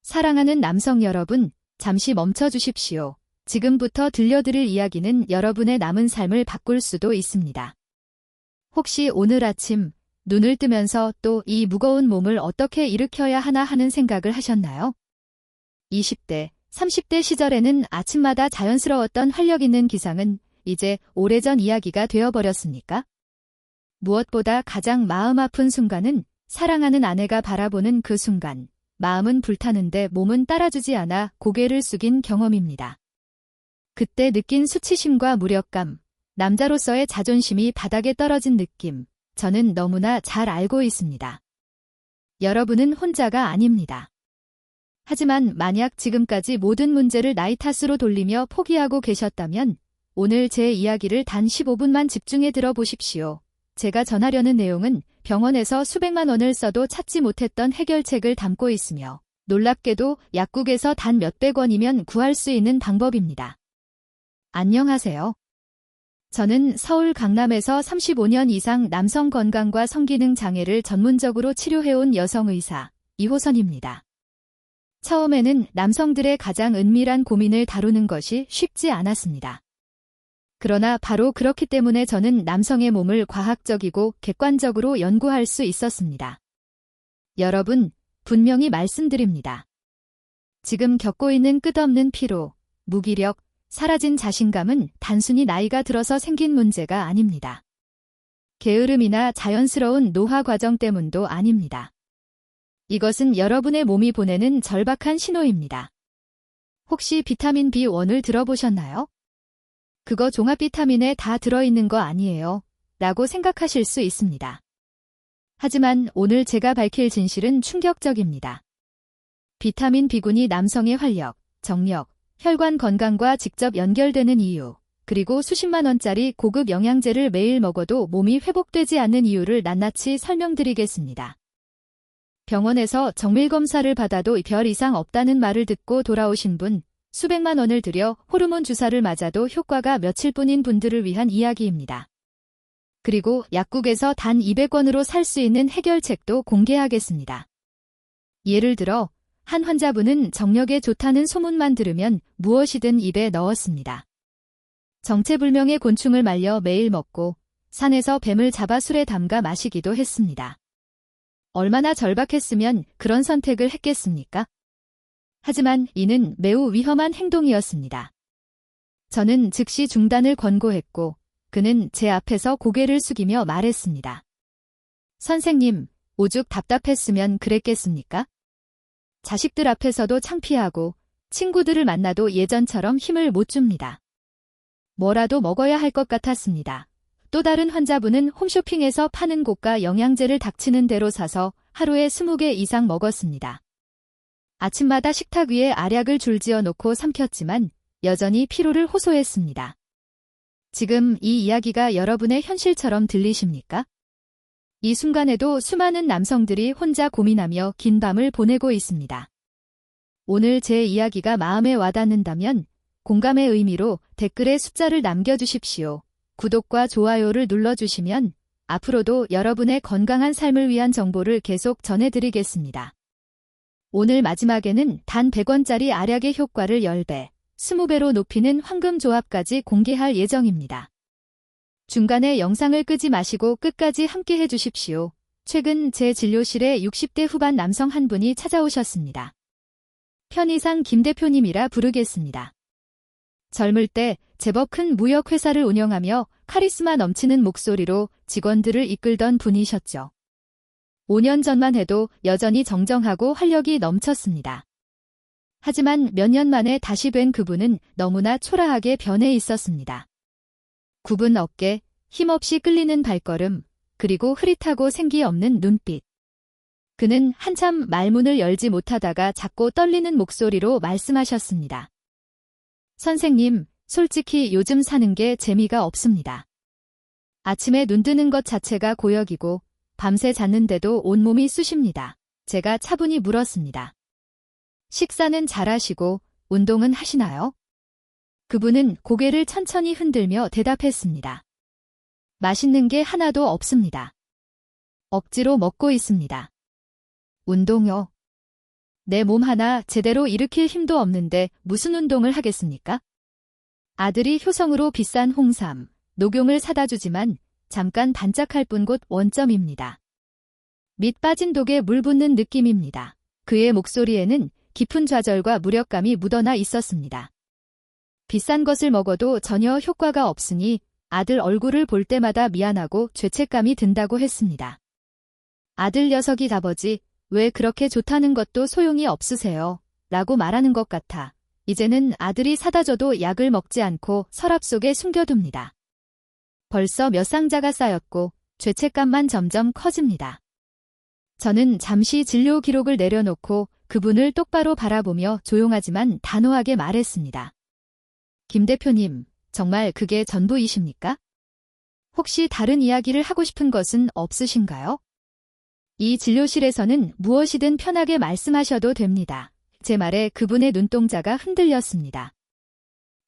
사랑하는 남성 여러분, 잠시 멈춰 주십시오. 지금부터 들려드릴 이야기는 여러분의 남은 삶을 바꿀 수도 있습니다. 혹시 오늘 아침 눈을 뜨면서 또 이 무거운 몸을 어떻게 일으켜야 하나 하는 생각을 하셨나요? 20대, 30대 시절에는 아침마다 자연스러웠던 활력 있는 기상은 이제 오래전 이야기가 되어버렸습니까? 무엇보다 가장 마음 아픈 순간은 사랑하는 아내가 바라보는 그 순간, 마음은 불타는데 몸은 따라주지 않아 고개를 숙인 경험입니다. 그때 느낀 수치심과 무력감, 남자로서의 자존심이 바닥에 떨어진 느낌, 저는 너무나 잘 알고 있습니다. 여러분은 혼자가 아닙니다. 하지만 만약 지금까지 모든 문제를 나이 탓으로 돌리며 포기하고 계셨다면 오늘 제 이야기를 단 15분만 집중해 들어보십시오. 제가 전하려는 내용은 병원에서 수백만 원을 써도 찾지 못했던 해결책을 담고 있으며 놀랍게도 약국에서 단 몇백 원이면 구할 수 있는 방법입니다. 안녕하세요. 저는 서울 강남에서 35년 이상 남성 건강과 성기능 장애를 전문적으로 치료해온 여성의사 이호선입니다. 처음에는 남성들의 가장 은밀한 고민을 다루는 것이 쉽지 않았습니다. 그러나 바로 그렇기 때문에 저는 남성의 몸을 과학적이고 객관적으로 연구할 수 있었습니다. 여러분, 분명히 말씀드립니다. 지금 겪고 있는 끝없는 피로, 무기력, 사라진 자신감은 단순히 나이가 들어서 생긴 문제가 아닙니다. 게으름이나 자연스러운 노화 과정 때문도 아닙니다. 이것은 여러분의 몸이 보내는 절박한 신호입니다. 혹시 비타민 B1을 들어보셨나요? 그거 종합 비타민에 다 들어있는 거 아니에요? 라고 생각하실 수 있습니다. 하지만 오늘 제가 밝힐 진실은 충격적입니다. 비타민 B군이 남성의 활력, 정력, 혈관 건강과 직접 연결되는 이유, 그리고 수십만 원짜리 고급 영양제를 매일 먹어도 몸이 회복되지 않는 이유를 낱낱이 설명드리겠습니다. 병원에서 정밀검사를 받아도 별 이상 없다는 말을 듣고 돌아오신 분, 수백만 원을 들여 호르몬 주사를 맞아도 효과가 며칠뿐인 분들을 위한 이야기입니다. 그리고 약국에서 단 200원으로 살 수 있는 해결책도 공개하겠습니다. 예를 들어 한 환자분은 정력에 좋다는 소문만 들으면 무엇이든 입에 넣었습니다. 정체불명의 곤충을 말려 매일 먹고 산에서 뱀을 잡아 술에 담가 마시기도 했습니다. 얼마나 절박했으면 그런 선택을 했겠습니까? 하지만 이는 매우 위험한 행동이었습니다. 저는 즉시 중단을 권고했고 그는 제 앞에서 고개를 숙이며 말했습니다. 선생님, 오죽 답답했으면 그랬겠습니까? 자식들 앞에서도 창피하고 친구들을 만나도 예전처럼 힘을 못 줍니다. 뭐라도 먹어야 할 것 같았습니다. 또 다른 환자분은 홈쇼핑에서 파는 고가 영양제를 닥치는 대로 사서 하루에 20개 이상 먹었습니다. 아침마다 식탁 위에 알약을 줄지어 놓고 삼켰지만 여전히 피로를 호소했습니다. 지금 이 이야기가 여러분의 현실처럼 들리십니까? 이 순간에도 수많은 남성들이 혼자 고민하며 긴 밤을 보내고 있습니다. 오늘 제 이야기가 마음에 와닿는다면 공감의 의미로 댓글에 숫자를 남겨주십시오. 구독과 좋아요를 눌러주시면 앞으로도 여러분의 건강한 삶을 위한 정보를 계속 전해드리겠습니다. 오늘 마지막에는 단 100원짜리 알약의 효과를 10배, 20배로 높이는 황금 조합까지 공개할 예정입니다. 중간에 영상을 끄지 마시고 끝까지 함께 해주십시오. 최근 제 진료실에 60대 후반 남성 한 분이 찾아오셨습니다. 편의상 김 대표님이라 부르겠습니다. 젊을 때 제법 큰 무역회사를 운영하며 카리스마 넘치는 목소리로 직원들을 이끌던 분이셨죠. 5년 전만 해도 여전히 정정하고 활력이 넘쳤습니다. 하지만 몇 년 만에 다시 뵌 그분은 너무나 초라하게 변해 있었습니다. 굽은 어깨, 힘없이 끌리는 발걸음, 그리고 흐릿하고 생기 없는 눈빛. 그는 한참 말문을 열지 못하다가 작고 떨리는 목소리로 말씀하셨습니다. 선생님, 솔직히 요즘 사는 게 재미가 없습니다. 아침에 눈 뜨는 것 자체가 고역이고 밤새 잤는데도 온몸이 쑤십니다. 제가 차분히 물었습니다. 식사는 잘하시고 운동은 하시나요? 그분은 고개를 천천히 흔들며 대답했습니다. 맛있는 게 하나도 없습니다. 억지로 먹고 있습니다. 운동요? 내 몸 하나 제대로 일으킬 힘도 없는데 무슨 운동을 하겠습니까? 아들이 효성으로 비싼 홍삼, 녹용을 사다 주지만 잠깐 반짝할 뿐 곧 원점입니다. 밑 빠진 독에 물 붓는 느낌입니다. 그의 목소리에는 깊은 좌절과 무력감이 묻어나 있었습니다. 비싼 것을 먹어도 전혀 효과가 없으니 아들 얼굴을 볼 때마다 미안하고 죄책감이 든다고 했습니다. 아들 녀석이 아버지, 왜 그렇게 좋다는 것도 소용이 없으세요? 라고 말하는 것 같아 이제는 아들이 사다 줘도 약을 먹지 않고 서랍 속에 숨겨둡니다. 벌써 몇 상자가 쌓였고 죄책감만 점점 커집니다. 저는 잠시 진료 기록을 내려놓고 그분을 똑바로 바라보며 조용하지만 단호하게 말했습니다. 김 대표님, 정말 그게 전부이십니까? 혹시 다른 이야기를 하고 싶은 것은 없으신가요? 이 진료실에서는 무엇이든 편하게 말씀하셔도 됩니다. 제 말에 그분의 눈동자가 흔들렸습니다.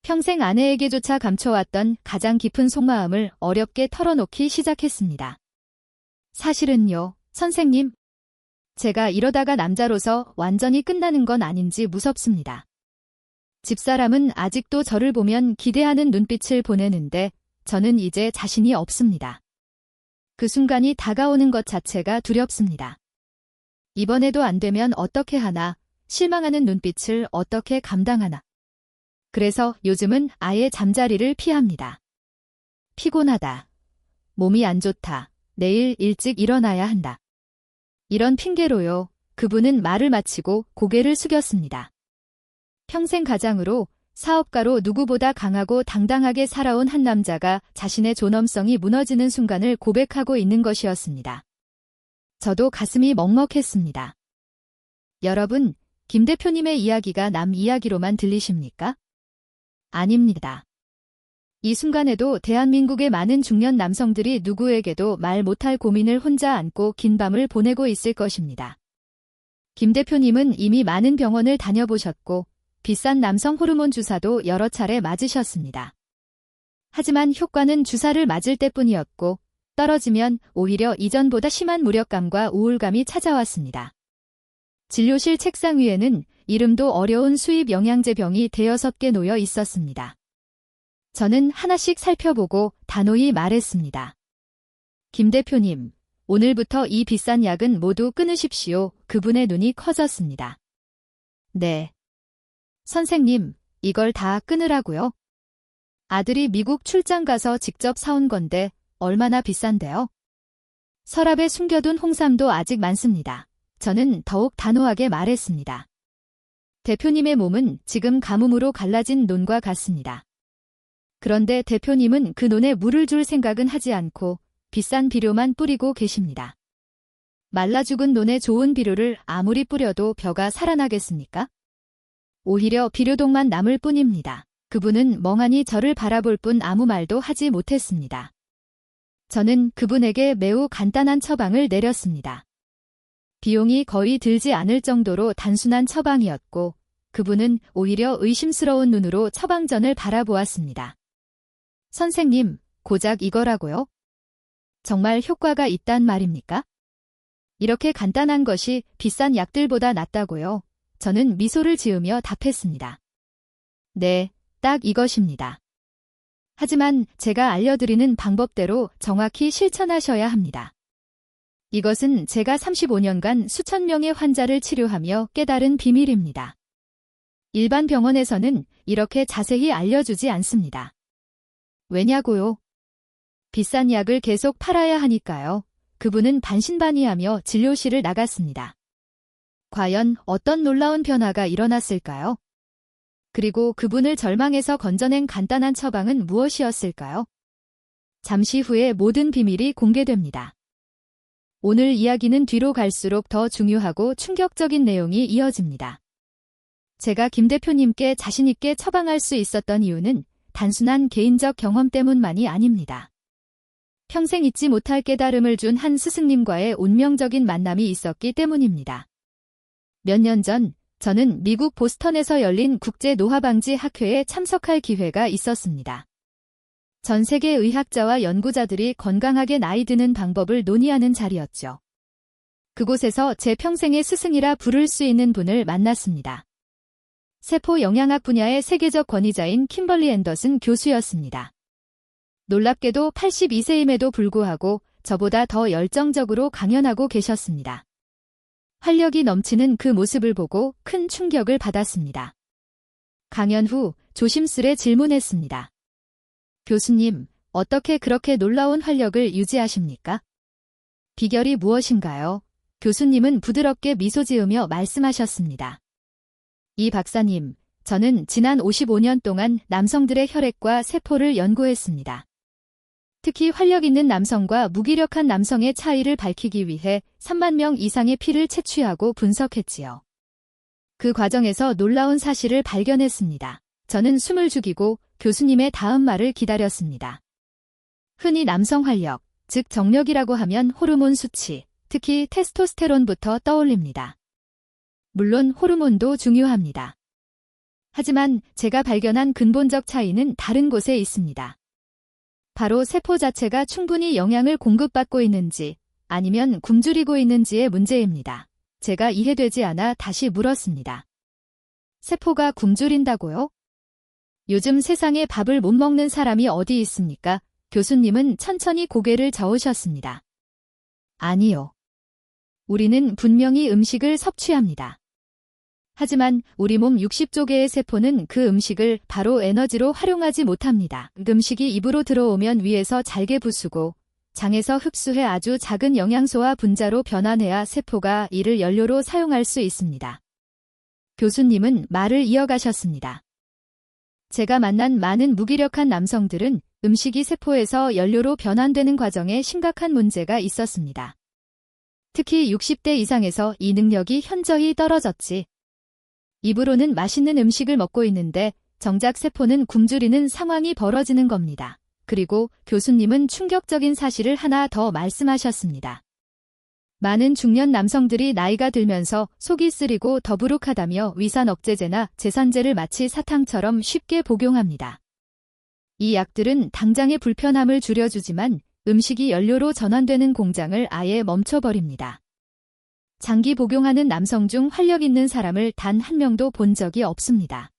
평생 아내에게조차 감춰왔던 가장 깊은 속마음을 어렵게 털어놓기 시작했습니다. 사실은요, 선생님. 제가 이러다가 남자로서 완전히 끝나는 건 아닌지 무섭습니다. 집사람은 아직도 저를 보면 기대하는 눈빛을 보내는데 저는 이제 자신이 없습니다. 그 순간이 다가오는 것 자체가 두렵습니다. 이번에도 안 되면 어떻게 하나, 실망하는 눈빛을 어떻게 감당하나. 그래서 요즘은 아예 잠자리를 피합니다. 피곤하다. 몸이 안 좋다. 내일 일찍 일어나야 한다. 이런 핑계로요. 그분은 말을 마치고 고개를 숙였습니다. 평생 가장으로 사업가로 누구보다 강하고 당당하게 살아온 한 남자가 자신의 존엄성이 무너지는 순간을 고백하고 있는 것이었습니다. 저도 가슴이 먹먹했습니다. 여러분, 김 대표님의 이야기가 남 이야기로만 들리십니까? 아닙니다. 이 순간에도 대한민국의 많은 중년 남성들이 누구에게도 말 못할 고민을 혼자 안고 긴 밤을 보내고 있을 것입니다. 김 대표님은 이미 많은 병원을 다녀보셨고 비싼 남성 호르몬 주사도 여러 차례 맞으셨습니다. 하지만 효과는 주사를 맞을 때뿐이었고 떨어지면 오히려 이전보다 심한 무력감과 우울감이 찾아왔습니다. 진료실 책상 위에는 이름도 어려운 수입 영양제 병이 대여섯 개 놓여 있었습니다. 저는 하나씩 살펴보고 단호히 말했습니다. 김 대표님, 오늘부터 이 비싼 약은 모두 끊으십시오. 그분의 눈이 커졌습니다. 네. 선생님, 이걸 다 끊으라고요? 아들이 미국 출장 가서 직접 사온 건데 얼마나 비싼데요? 서랍에 숨겨둔 홍삼도 아직 많습니다. 저는 더욱 단호하게 말했습니다. 대표님의 몸은 지금 가뭄으로 갈라진 논과 같습니다. 그런데 대표님은 그 논에 물을 줄 생각은 하지 않고 비싼 비료만 뿌리고 계십니다. 말라 죽은 논에 좋은 비료를 아무리 뿌려도 벼가 살아나겠습니까? 오히려 비료독만 남을 뿐입니다. 그분은 멍하니 저를 바라볼 뿐 아무 말도 하지 못했습니다. 저는 그분에게 매우 간단한 처방을 내렸습니다. 비용이 거의 들지 않을 정도로 단순한 처방이었고 그분은 오히려 의심스러운 눈으로 처방전을 바라보았습니다. 선생님, 고작 이거라고요? 정말 효과가 있단 말입니까? 이렇게 간단한 것이 비싼 약들보다 낫다고요? 저는 미소를 지으며 답했습니다. 네, 딱 이것입니다. 하지만 제가 알려드리는 방법대로 정확히 실천하셔야 합니다. 이것은 제가 35년간 수천 명의 환자를 치료하며 깨달은 비밀입니다. 일반 병원에서는 이렇게 자세히 알려주지 않습니다. 왜냐고요? 비싼 약을 계속 팔아야 하니까요. 그분은 반신반의하며 진료실을 나갔습니다. 과연 어떤 놀라운 변화가 일어났을까요? 그리고 그분을 절망에서 건져낸 간단한 처방은 무엇이었을까요? 잠시 후에 모든 비밀이 공개됩니다. 오늘 이야기는 뒤로 갈수록 더 중요하고 충격적인 내용이 이어집니다. 제가 김 대표님께 자신있게 처방할 수 있었던 이유는 단순한 개인적 경험 때문만이 아닙니다. 평생 잊지 못할 깨달음을 준 한 스승님과의 운명적인 만남이 있었기 때문입니다. 몇 년 전, 저는 미국 보스턴에서 열린 국제 노화방지 학회에 참석할 기회가 있었습니다. 전 세계 의학자와 연구자들이 건강하게 나이 드는 방법을 논의하는 자리였죠. 그곳에서 제 평생의 스승이라 부를 수 있는 분을 만났습니다. 세포 영양학 분야의 세계적 권위자인 킴벌리 앤더슨 교수였습니다. 놀랍게도 82세임에도 불구하고 저보다 더 열정적으로 강연하고 계셨습니다. 활력이 넘치는 그 모습을 보고 큰 충격을 받았습니다. 강연 후 조심스레 질문했습니다. 교수님, 어떻게 그렇게 놀라운 활력을 유지하십니까? 비결이 무엇인가요? 교수님은 부드럽게 미소 지으며 말씀하셨습니다. 이 박사님, 저는 지난 55년 동안 남성들의 혈액과 세포를 연구했습니다. 특히 활력 있는 남성과 무기력한 남성의 차이를 밝히기 위해 3만 명 이상의 피를 채취하고 분석했지요. 그 과정에서 놀라운 사실을 발견했습니다. 저는 숨을 죽이고 교수님의 다음 말을 기다렸습니다. 흔히 남성 활력, 즉 정력이라고 하면 호르몬 수치, 특히 테스토스테론부터 떠올립니다. 물론 호르몬도 중요합니다. 하지만 제가 발견한 근본적 차이는 다른 곳에 있습니다. 바로 세포 자체가 충분히 영양을 공급받고 있는지 아니면 굶주리고 있는지의 문제입니다. 제가 이해되지 않아 다시 물었습니다. 세포가 굶주린다고요? 요즘 세상에 밥을 못 먹는 사람이 어디 있습니까? 교수님은 천천히 고개를 저으셨습니다. 아니요. 우리는 분명히 음식을 섭취합니다. 하지만 우리 몸 60조 개의 세포는 그 음식을 바로 에너지로 활용하지 못합니다. 음식이 입으로 들어오면 위에서 잘게 부수고 장에서 흡수해 아주 작은 영양소와 분자로 변환해야 세포가 이를 연료로 사용할 수 있습니다. 교수님은 말을 이어가셨습니다. 제가 만난 많은 무기력한 남성들은 음식이 세포에서 연료로 변환되는 과정에 심각한 문제가 있었습니다. 특히 60대 이상에서 이 능력이 현저히 떨어졌지. 입으로는 맛있는 음식을 먹고 있는데 정작 세포는 굶주리는 상황이 벌어지는 겁니다. 그리고 교수님은 충격적인 사실을 하나 더 말씀하셨습니다. 많은 중년 남성들이 나이가 들면서 속이 쓰리고 더부룩하다며 위산 억제제나 제산제를 마치 사탕처럼 쉽게 복용합니다. 이 약들은 당장의 불편함을 줄여주지만 음식이 연료로 전환되는 공장을 아예 멈춰버립니다. 장기 복용하는 남성 중 활력 있는 사람을 단 한 명도 본 적이 없습니다.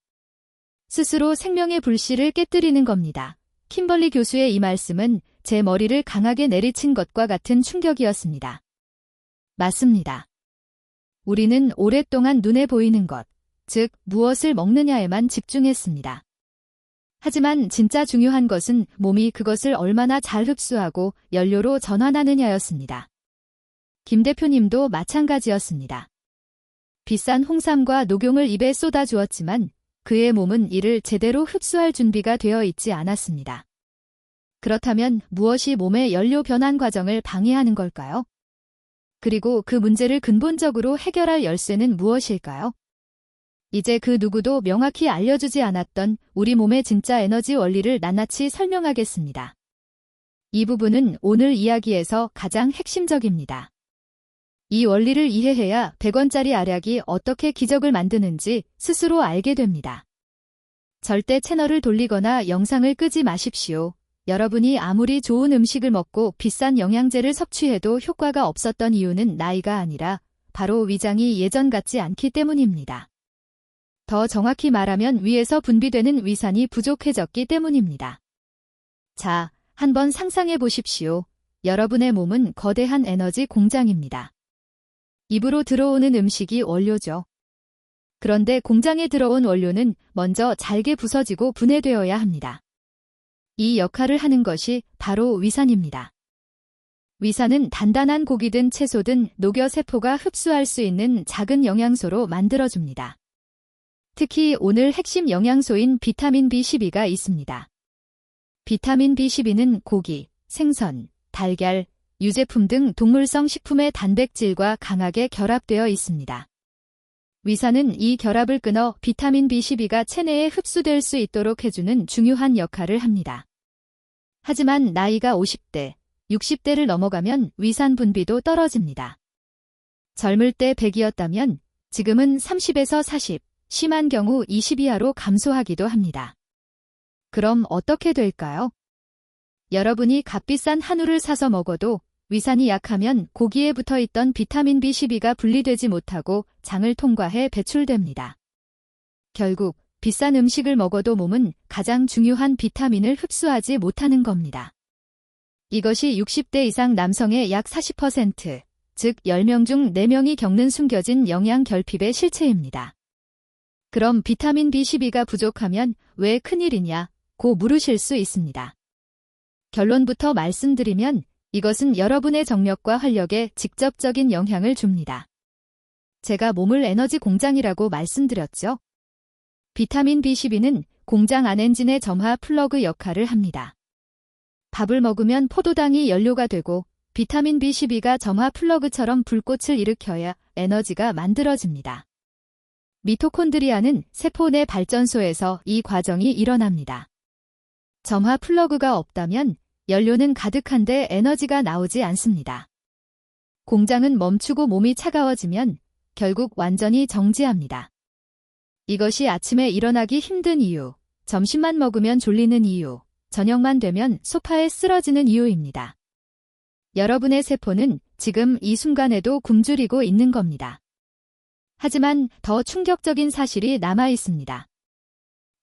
스스로 생명의 불씨를 깨뜨리는 겁니다. 킴벌리 교수의 이 말씀은 제 머리를 강하게 내리친 것과 같은 충격이었습니다. 맞습니다. 우리는 오랫동안 눈에 보이는 것, 즉 무엇을 먹느냐에만 집중했습니다. 하지만 진짜 중요한 것은 몸이 그것을 얼마나 잘 흡수하고 연료로 전환하느냐였습니다. 김 대표님도 마찬가지였습니다. 비싼 홍삼과 녹용을 입에 쏟아주었지만 그의 몸은 이를 제대로 흡수할 준비가 되어 있지 않았습니다. 그렇다면 무엇이 몸의 연료 변환 과정을 방해하는 걸까요? 그리고 그 문제를 근본적으로 해결할 열쇠는 무엇일까요? 이제 그 누구도 명확히 알려주지 않았던 우리 몸의 진짜 에너지 원리를 낱낱이 설명하겠습니다. 이 부분은 오늘 이야기에서 가장 핵심적입니다. 이 원리를 이해해야 100원짜리 알약이 어떻게 기적을 만드는지 스스로 알게 됩니다. 절대 채널을 돌리거나 영상을 끄지 마십시오. 여러분이 아무리 좋은 음식을 먹고 비싼 영양제를 섭취해도 효과가 없었던 이유는 나이가 아니라 바로 위장이 예전 같지 않기 때문입니다. 더 정확히 말하면 위에서 분비되는 위산이 부족해졌기 때문입니다. 자, 한번 상상해 보십시오. 여러분의 몸은 거대한 에너지 공장입니다. 입으로 들어오는 음식이 원료죠. 그런데 공장에 들어온 원료는 먼저 잘게 부서지고 분해되어야 합니다. 이 역할을 하는 것이 바로 위산입니다. 위산은 단단한 고기든 채소든 녹여 세포가 흡수할 수 있는 작은 영양소로 만들어줍니다. 특히 오늘 핵심 영양소인 비타민 B12가 있습니다. 비타민 B12는 고기, 생선, 달걀, 유제품 등 동물성 식품의 단백질과 강하게 결합되어 있습니다. 위산은 이 결합을 끊어 비타민 B12가 체내에 흡수될 수 있도록 해주는 중요한 역할을 합니다. 하지만 나이가 50대, 60대를 넘어가면 위산 분비도 떨어집니다. 젊을 때 100이었다면 지금은 30에서 40, 심한 경우 20 이하로 감소하기도 합니다. 그럼 어떻게 될까요? 여러분이 값비싼 한우를 사서 먹어도 위산이 약하면 고기에 붙어있던 비타민 B12가 분리되지 못하고 장을 통과해 배출됩니다. 결국 비싼 음식을 먹어도 몸은 가장 중요한 비타민을 흡수하지 못하는 겁니다. 이것이 60대 이상 남성의 약 40%, 즉 10명 중 4명이 겪는 숨겨진 영양 결핍의 실체입니다. 그럼 비타민 B12가 부족하면 왜 큰일이냐?고 물으실 수 있습니다. 결론부터 말씀드리면 이것은 여러분의 정력과 활력에 직접적인 영향을 줍니다. 제가 몸을 에너지 공장이라고 말씀드렸죠? 비타민 B12는 공장 안 엔진의 점화 플러그 역할을 합니다. 밥을 먹으면 포도당이 연료가 되고 비타민 B12가 점화 플러그처럼 불꽃을 일으켜야 에너지가 만들어집니다. 미토콘드리아는 세포 내 발전소에서 이 과정이 일어납니다. 점화 플러그가 없다면 연료는 가득한데 에너지가 나오지 않습니다. 공장은 멈추고 몸이 차가워지면 결국 완전히 정지합니다. 이것이 아침에 일어나기 힘든 이유, 점심만 먹으면 졸리는 이유, 저녁만 되면 소파에 쓰러지는 이유입니다. 여러분의 세포는 지금 이 순간에도 굶주리고 있는 겁니다. 하지만 더 충격적인 사실이 남아 있습니다.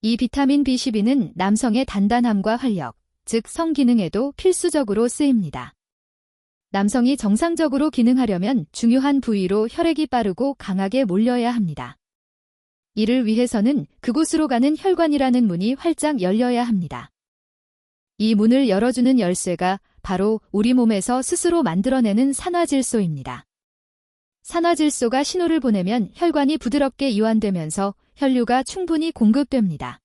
이 비타민 B12는 남성의 단단함과 활력, 즉 성기능에도 필수적으로 쓰입니다. 남성이 정상적으로 기능하려면 중요한 부위로 혈액이 빠르고 강하게 몰려야 합니다. 이를 위해서는 그곳으로 가는 혈관이라는 문이 활짝 열려야 합니다. 이 문을 열어주는 열쇠가 바로 우리 몸에서 스스로 만들어내는 산화질소입니다. 산화질소가 신호를 보내면 혈관이 부드럽게 이완되면서 혈류가 충분히 공급됩니다.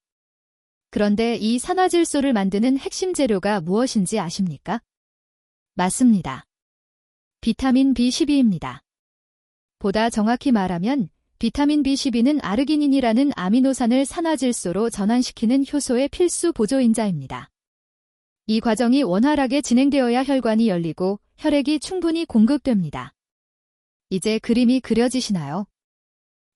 그런데 이 산화질소를 만드는 핵심 재료가 무엇인지 아십니까? 맞습니다. 비타민 B12입니다. 보다 정확히 말하면 비타민 B12는 아르기닌이라는 아미노산을 산화질소로 전환시키는 효소의 필수 보조인자입니다. 이 과정이 원활하게 진행되어야 혈관이 열리고 혈액이 충분히 공급됩니다. 이제 그림이 그려지시나요?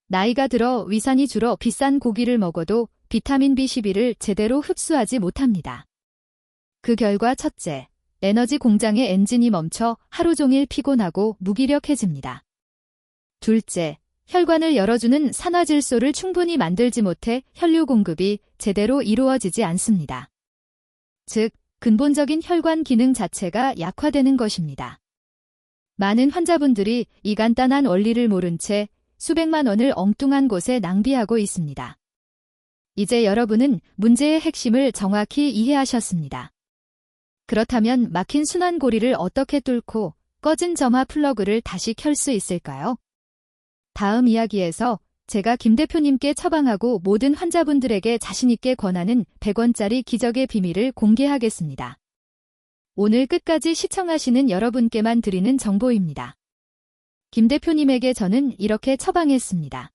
나이가 들어 위산이 줄어 비싼 고기를 먹어도 비타민 B12를 제대로 흡수하지 못합니다. 그 결과 첫째, 에너지 공장의 엔진이 멈춰 하루 종일 피곤하고 무기력해집니다. 둘째, 혈관을 열어주는 산화질소를 충분히 만들지 못해 혈류 공급이 제대로 이루어지지 않습니다. 즉, 근본적인 혈관 기능 자체가 약화되는 것입니다. 많은 환자분들이 이 간단한 원리를 모른 채 수백만 원을 엉뚱한 곳에 낭비하고 있습니다. 이제 여러분은 문제의 핵심을 정확히 이해하셨습니다. 그렇다면 막힌 순환고리를 어떻게 뚫고 꺼진 점화 플러그를 다시 켤 수 있을까요? 다음 이야기에서 제가 김 대표님께 처방하고 모든 환자분들에게 자신있게 권하는 100원짜리 기적의 비밀을 공개하겠습니다. 오늘 끝까지 시청하시는 여러분께만 드리는 정보입니다. 김 대표님에게 저는 이렇게 처방했습니다.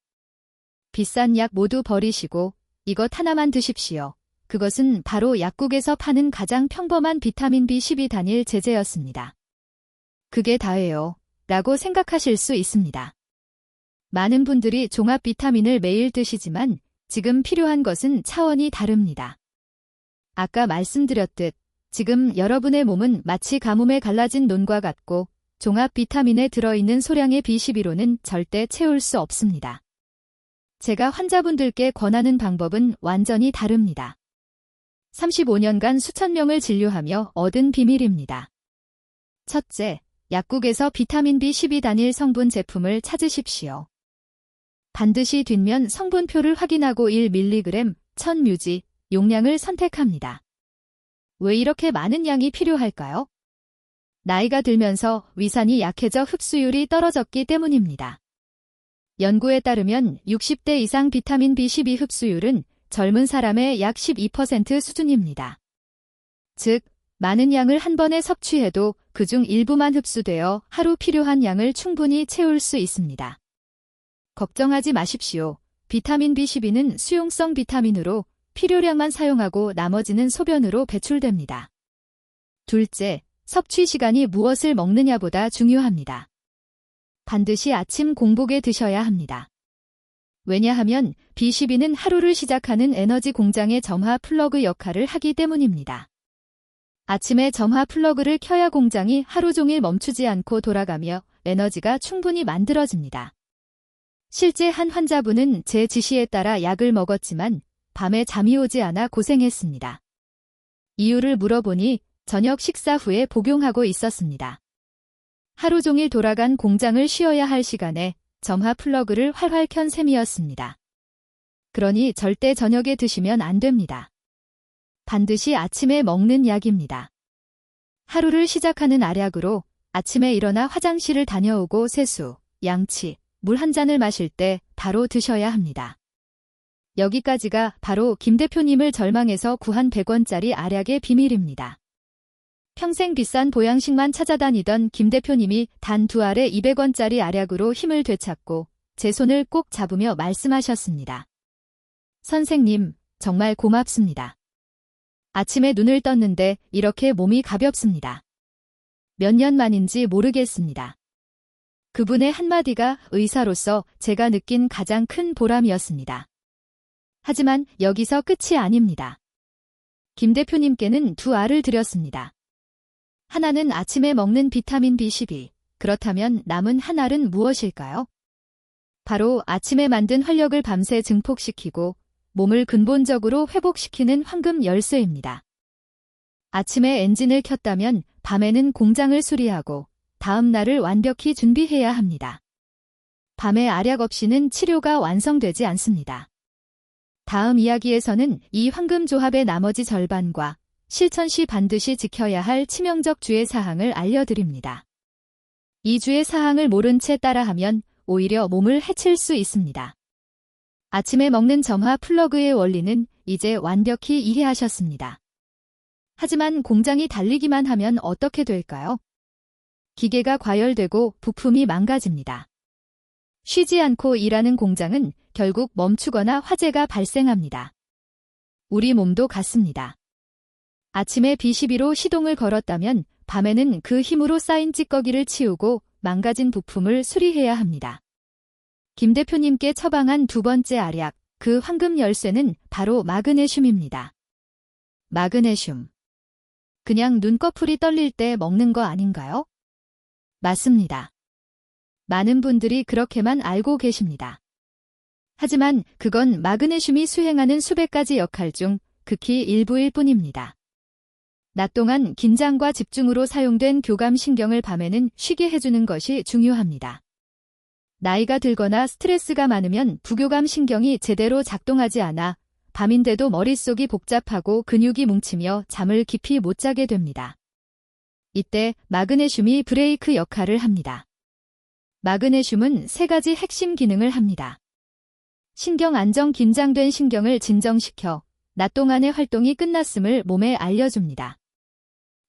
비싼 약 모두 버리시고 이것 하나만 드십시오. 그것은 바로 약국에서 파는 가장 평범한 비타민 B12 단일 제제였습니다. 그게 다예요. 라고 생각하실 수 있습니다. 많은 분들이 종합 비타민을 매일 드시지만 지금 필요한 것은 차원이 다릅니다. 아까 말씀드렸듯 지금 여러분의 몸은 마치 가뭄에 갈라진 논과 같고 종합 비타민에 들어있는 소량의 B12로는 절대 채울 수 없습니다. 제가 환자분들께 권하는 방법은 완전히 다릅니다. 35년간 수천 명을 진료하며 얻은 비밀입니다. 첫째, 약국에서 비타민 B12 단일 성분 제품을 찾으십시오. 반드시 뒷면 성분표를 확인하고 1mg, 1000mg, 용량을 선택합니다. 왜 이렇게 많은 양이 필요할까요? 나이가 들면서 위산이 약해져 흡수율이 떨어졌기 때문입니다. 연구에 따르면 60대 이상 비타민 B12 흡수율은 젊은 사람의 약 12% 수준입니다. 즉, 많은 양을 한 번에 섭취해도 그중 일부만 흡수되어 하루 필요한 양을 충분히 채울 수 있습니다. 걱정하지 마십시오. 비타민 B12는 수용성 비타민으로 필요량만 사용하고 나머지는 소변으로 배출됩니다. 둘째, 섭취 시간이 무엇을 먹느냐보다 중요합니다. 반드시 아침 공복에 드셔야 합니다. 왜냐하면 B12는 하루를 시작하는 에너지 공장의 점화 플러그 역할을 하기 때문입니다. 아침에 점화 플러그를 켜야 공장이 하루 종일 멈추지 않고 돌아가며 에너지가 충분히 만들어집니다. 실제 한 환자분은 제 지시에 따라 약을 먹었지만 밤에 잠이 오지 않아 고생했습니다. 이유를 물어보니 저녁 식사 후에 복용하고 있었습니다. 하루 종일 돌아간 공장을 쉬어야 할 시간에 점화 플러그를 활활 켠 셈이었습니다. 그러니 절대 저녁에 드시면 안 됩니다. 반드시 아침에 먹는 약입니다. 하루를 시작하는 알약으로 아침에 일어나 화장실을 다녀오고 세수, 양치, 물 한 잔을 마실 때 바로 드셔야 합니다. 여기까지가 바로 김 대표님을 절망해서 구한 100원짜리 알약의 비밀입니다. 평생 비싼 보양식만 찾아다니던 김 대표님이 단 2알에 200원짜리 알약으로 힘을 되찾고 제 손을 꼭 잡으며 말씀하셨습니다. 선생님, 정말 고맙습니다. 아침에 눈을 떴는데 이렇게 몸이 가볍습니다. 몇 년 만인지 모르겠습니다. 그분의 한마디가 의사로서 제가 느낀 가장 큰 보람이었습니다. 하지만 여기서 끝이 아닙니다. 김 대표님께는 2알을 드렸습니다. 하나는 아침에 먹는 비타민 B12, 그렇다면 남은 한 알은 무엇일까요? 바로 아침에 만든 활력을 밤새 증폭시키고 몸을 근본적으로 회복시키는 황금 열쇠입니다. 아침에 엔진을 켰다면 밤에는 공장을 수리하고 다음 날을 완벽히 준비해야 합니다. 밤에 알약 없이는 치료가 완성되지 않습니다. 다음 이야기에서는 이 황금 조합의 나머지 절반과 실천 시 반드시 지켜야 할 치명적 주의사항을 알려드립니다. 이 주의사항을 모른 채 따라하면 오히려 몸을 해칠 수 있습니다. 아침에 먹는 점화 플러그의 원리는 이제 완벽히 이해하셨습니다. 하지만 공장이 달리기만 하면 어떻게 될까요? 기계가 과열되고 부품이 망가집니다. 쉬지 않고 일하는 공장은 결국 멈추거나 화재가 발생합니다. 우리 몸도 같습니다. 아침에 B12로 시동을 걸었다면 밤에는 그 힘으로 쌓인 찌꺼기를 치우고 망가진 부품을 수리해야 합니다. 김 대표님께 처방한 2번째 알약, 그 황금 열쇠는 바로 마그네슘입니다. 마그네슘. 그냥 눈꺼풀이 떨릴 때 먹는 거 아닌가요? 맞습니다. 많은 분들이 그렇게만 알고 계십니다. 하지만 그건 마그네슘이 수행하는 수백 가지 역할 중 극히 일부일 뿐입니다. 낮 동안 긴장과 집중으로 사용된 교감신경을 밤에는 쉬게 해주는 것이 중요합니다. 나이가 들거나 스트레스가 많으면 부교감신경이 제대로 작동하지 않아 밤인데도 머릿속이 복잡하고 근육이 뭉치며 잠을 깊이 못 자게 됩니다. 이때 마그네슘이 브레이크 역할을 합니다. 마그네슘은 3가지 핵심 기능을 합니다. 신경 안정, 긴장된 신경을 진정시켜 낮 동안의 활동이 끝났음을 몸에 알려줍니다.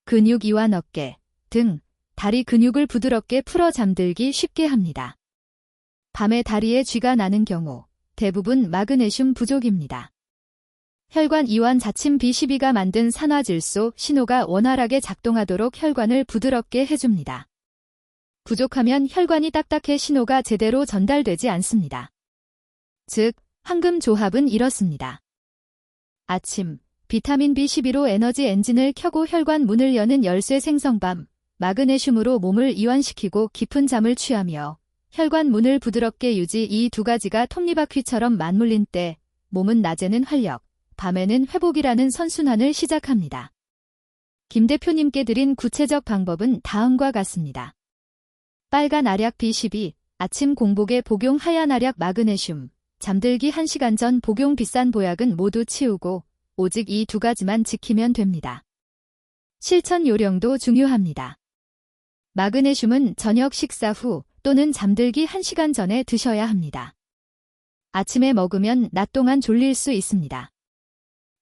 근육 이완, 어깨, 등, 다리 근육을 부드럽게 풀어 잠들기 쉽게 합니다. 밤에 다리에 쥐가 나는 경우 대부분 마그네슘 부족입니다. 혈관 이완, 자침 B12가 만든 산화질소 신호가 원활하게 작동하도록 혈관을 부드럽게 해줍니다. 부족하면 혈관이 딱딱해 신호가 제대로 전달되지 않습니다. 즉, 황금 조합은 이렇습니다. 아침, 비타민 B12로 에너지 엔진을 켜고 혈관 문을 여는 열쇠 생성, 밤, 마그네슘으로 몸을 이완시키고 깊은 잠을 취하며 혈관 문을 부드럽게 유지. 이 2가지가 톱니바퀴처럼 맞물린 때 몸은 낮에는 활력, 밤에는 회복이라는 선순환을 시작합니다. 김 대표님께 드린 구체적 방법은 다음과 같습니다. 빨간 알약 B12, 아침 공복에 복용. 하얀 알약 마그네슘, 잠들기 1시간 전 복용. 비싼 보약은 모두 치우고 오직 이 2가지만 지키면 됩니다. 실천 요령도 중요합니다. 마그네슘은 저녁 식사 후 또는 잠들기 1시간 전에 드셔야 합니다. 아침에 먹으면 낮 동안 졸릴 수 있습니다.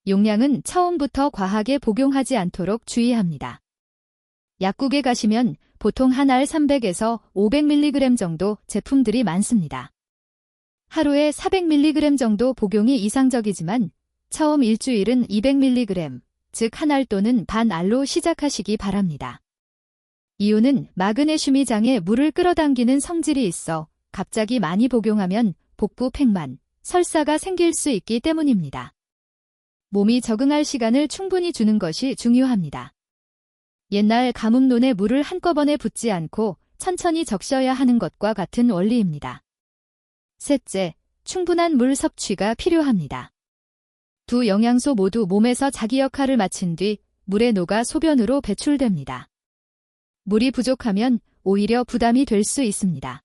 용량은 처음부터 과하게 복용하지 않도록 주의합니다. 약국에 가시면 보통 한 알 300에서 500mg 정도 제품들이 많습니다. 하루에 400mg 정도 복용이 이상적이지만 처음 일주일은 200mg, 즉 한 알 또는 반 알로 시작하시기 바랍니다. 이유는 마그네슘이 장에 물을 끌어당기는 성질이 있어 갑자기 많이 복용하면 복부 팽만, 설사가 생길 수 있기 때문입니다. 몸이 적응할 시간을 충분히 주는 것이 중요합니다. 옛날 가뭄론에 물을 한꺼번에 붓지 않고 천천히 적셔야 하는 것과 같은 원리입니다. 셋째, 충분한 물 섭취가 필요합니다. 두 영양소 모두 몸에서 자기 역할을 마친 뒤 물에 녹아 소변으로 배출됩니다. 물이 부족하면 오히려 부담이 될 수 있습니다.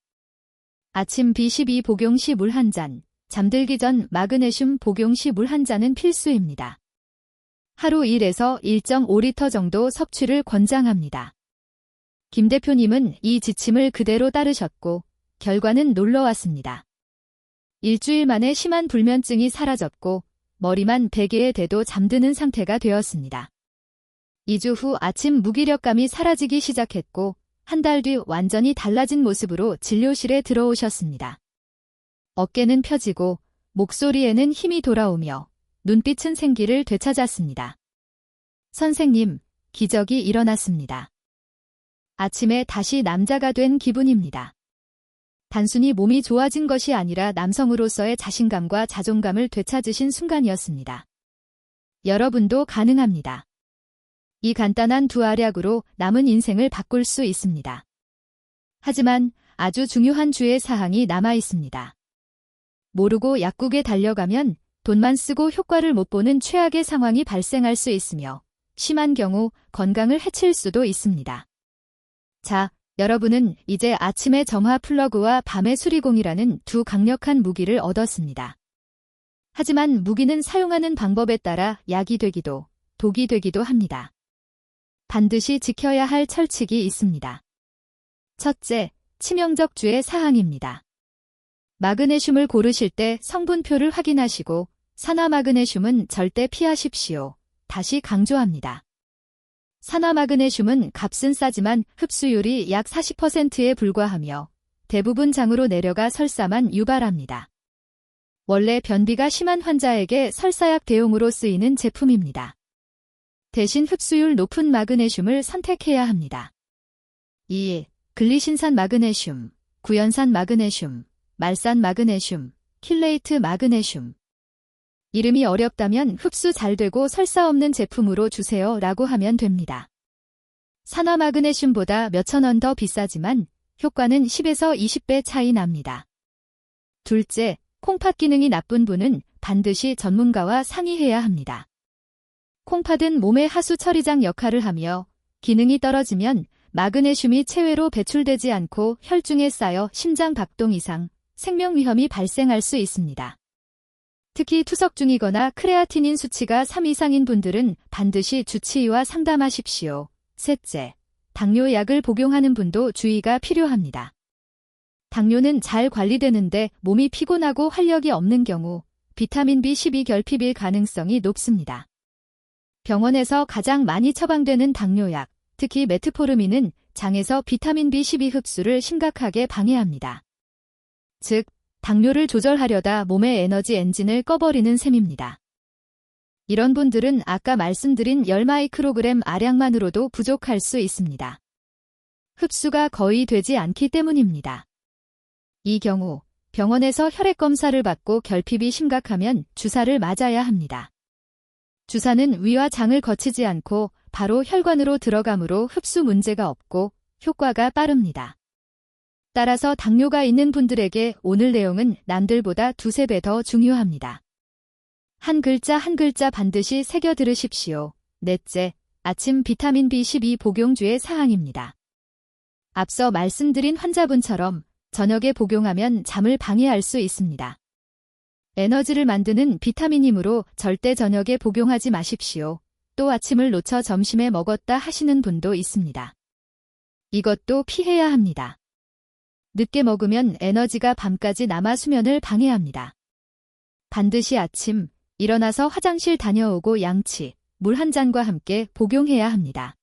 아침 B12 복용 시 물 한 잔, 잠들기 전 마그네슘 복용 시 물 한 잔은 필수입니다. 하루 1에서 1.5리터 정도 섭취를 권장합니다. 김 대표님은 이 지침을 그대로 따르셨고 결과는 놀라웠습니다. 일주일 만에 심한 불면증이 사라졌고 머리만 베개에 대도 잠드는 상태가 되었습니다. 2주 후 아침 무기력감이 사라지기 시작했고 한 달 뒤 완전히 달라진 모습으로 진료실에 들어오셨습니다. 어깨는 펴지고 목소리에는 힘이 돌아오며 눈빛은 생기를 되찾았습니다. 선생님, 기적이 일어났습니다. 아침에 다시 남자가 된 기분입니다. 단순히 몸이 좋아진 것이 아니라 남성으로서의 자신감과 자존감을 되찾으신 순간이었습니다. 여러분도 가능합니다. 이 간단한 두 알약으로 남은 인생을 바꿀 수 있습니다. 하지만 아주 중요한 주의 사항이 남아 있습니다. 모르고 약국에 달려가면 돈만 쓰고 효과를 못 보는 최악의 상황이 발생할 수 있으며 심한 경우 건강을 해칠 수도 있습니다. 자, 여러분은 이제 아침의 점화 플러그와 밤의 수리공이라는 두 강력한 무기를 얻었습니다. 하지만 무기는 사용하는 방법에 따라 약이 되기도 독이 되기도 합니다. 반드시 지켜야 할 철칙이 있습니다. 첫째, 치명적 주의 사항입니다. 마그네슘을 고르실 때 성분표를 확인하시고 산화마그네슘은 절대 피하십시오. 다시 강조합니다. 산화마그네슘은 값은 싸지만 흡수율이 약 40%에 불과하며 대부분 장으로 내려가 설사만 유발합니다. 원래 변비가 심한 환자에게 설사약 대용으로 쓰이는 제품입니다. 대신 흡수율 높은 마그네슘을 선택해야 합니다. 2. 글리신산 마그네슘, 구연산 마그네슘, 말산 마그네슘, 킬레이트 마그네슘. 이름이 어렵다면 흡수 잘 되고 설사 없는 제품으로 주세요 라고 하면 됩니다. 산화 마그네슘보다 몇천 원 더 비싸지만 효과는 10에서 20배 차이 납니다. 둘째, 콩팥 기능이 나쁜 분은 반드시 전문가와 상의해야 합니다. 콩팥은 몸의 하수 처리장 역할을 하며 기능이 떨어지면 마그네슘이 체외로 배출되지 않고 혈중에 쌓여 심장 박동 이상, 생명 위험이 발생할 수 있습니다. 특히 투석 중이거나 크레아티닌 수치가 3 이상인 분들은 반드시 주치의와 상담하십시오. 셋째, 당뇨약을 복용하는 분도 주의가 필요합니다. 당뇨는 잘 관리되는데 몸이 피곤하고 활력이 없는 경우 비타민 B12 결핍일 가능성이 높습니다. 병원에서 가장 많이 처방되는 당뇨약, 특히 메트포르민은 장에서 비타민 B12 흡수를 심각하게 방해합니다. 즉, 당뇨를 조절하려다 몸의 에너지 엔진을 꺼버리는 셈입니다. 이런 분들은 아까 말씀드린 10마이크로그램 알약만으로도 부족할 수 있습니다. 흡수가 거의 되지 않기 때문입니다. 이 경우 병원에서 혈액 검사를 받고 결핍이 심각하면 주사를 맞아야 합니다. 주사는 위와 장을 거치지 않고 바로 혈관으로 들어가므로 흡수 문제가 없고 효과가 빠릅니다. 따라서 당뇨가 있는 분들에게 오늘 내용은 남들보다 2~3배 더 중요합니다. 한 글자 한 글자 반드시 새겨 들으십시오. 넷째, 아침 비타민 B12 복용주의 사항입니다. 앞서 말씀드린 환자분처럼 저녁에 복용하면 잠을 방해할 수 있습니다. 에너지를 만드는 비타민이므로 절대 저녁에 복용하지 마십시오. 또 아침을 놓쳐 점심에 먹었다 하시는 분도 있습니다. 이것도 피해야 합니다. 늦게 먹으면 에너지가 밤까지 남아 수면을 방해합니다. 반드시 아침 일어나서 화장실 다녀오고 양치, 물 한 잔과 함께 복용해야 합니다.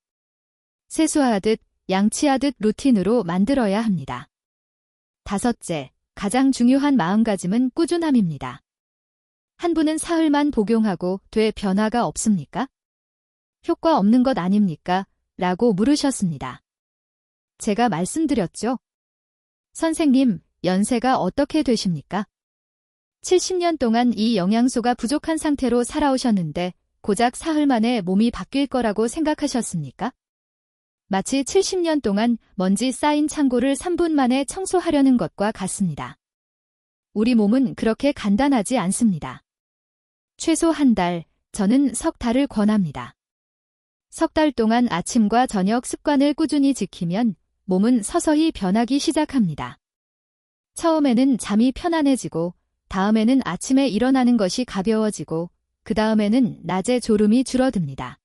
세수하듯 양치하듯 루틴으로 만들어야 합니다. 다섯째, 가장 중요한 마음가짐은 꾸준함입니다. 한 분은 사흘만 복용하고 돼 변화가 없습니까? 효과 없는 것 아닙니까? 라고 물으셨습니다. 제가 말씀드렸죠. 선생님, 연세가 어떻게 되십니까? 70년 동안 이 영양소가 부족한 상태로 살아오셨는데 고작 사흘 만에 몸이 바뀔 거라고 생각하셨습니까? 마치 70년 동안 먼지 쌓인 창고를 3분 만에 청소하려는 것과 같습니다. 우리 몸은 그렇게 간단하지 않습니다. 최소 한 달, 저는 석 달을 권합니다. 석 달 동안 아침과 저녁 습관을 꾸준히 지키면 몸은 서서히 변하기 시작합니다. 처음에는 잠이 편안해지고, 다음에는 아침에 일어나는 것이 가벼워지고, 그 다음에는 낮에 졸음이 줄어듭니다.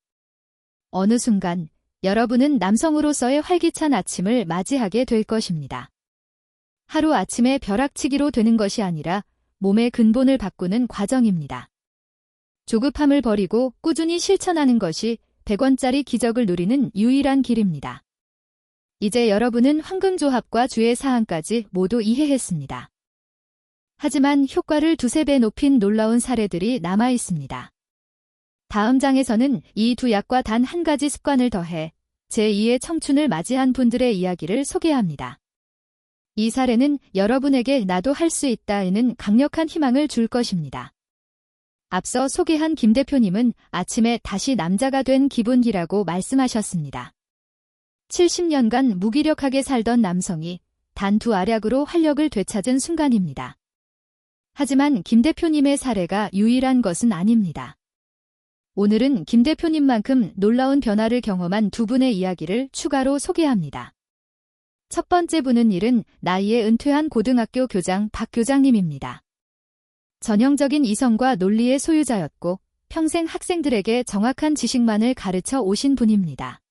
어느 순간 여러분은 남성으로서의 활기찬 아침을 맞이하게 될 것입니다. 하루 아침에 벼락치기로 되는 것이 아니라 몸의 근본을 바꾸는 과정입니다. 조급함을 버리고 꾸준히 실천하는 것이 100원짜리 기적을 누리는 유일한 길입니다. 이제 여러분은 황금조합과 주의사항까지 모두 이해했습니다. 하지만 효과를 두세 배 높인 놀라운 사례들이 남아 있습니다. 다음 장에서는 이 두 약과 단 한 가지 습관을 더해 제2의 청춘을 맞이한 분들의 이야기를 소개합니다. 이 사례는 여러분에게 나도 할 수 있다는 강력한 희망을 줄 것입니다. 앞서 소개한 김 대표님은 아침에 다시 남자가 된 기분이라고 말씀하셨습니다. 70년간 무기력하게 살던 남성이 단 두 알약으로 활력을 되찾은 순간입니다. 하지만 김 대표님의 사례가 유일한 것은 아닙니다. 오늘은 김 대표님만큼 놀라운 변화를 경험한 두 분의 이야기를 추가로 소개합니다. 첫 번째 분은 70 나이에 은퇴한 고등학교 교장 박 교장님입니다. 전형적인 이성과 논리의 소유자였고 평생 학생들에게 정확한 지식만을 가르쳐 오신 분입니다.